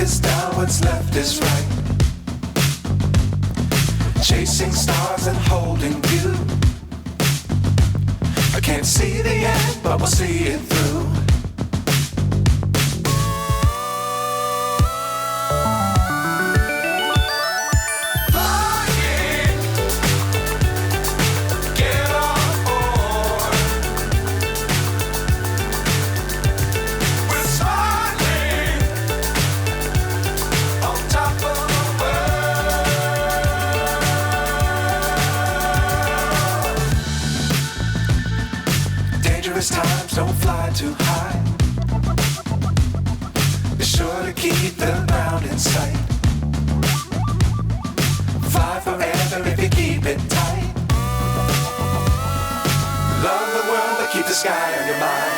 is down, what's left is right. Chasing stars and holding you. I can't see the end, but we'll see it through. Times don't fly too high. Be sure to keep the ground in sight. Fly forever if you keep it tight. Love the world, but keep the sky on your mind.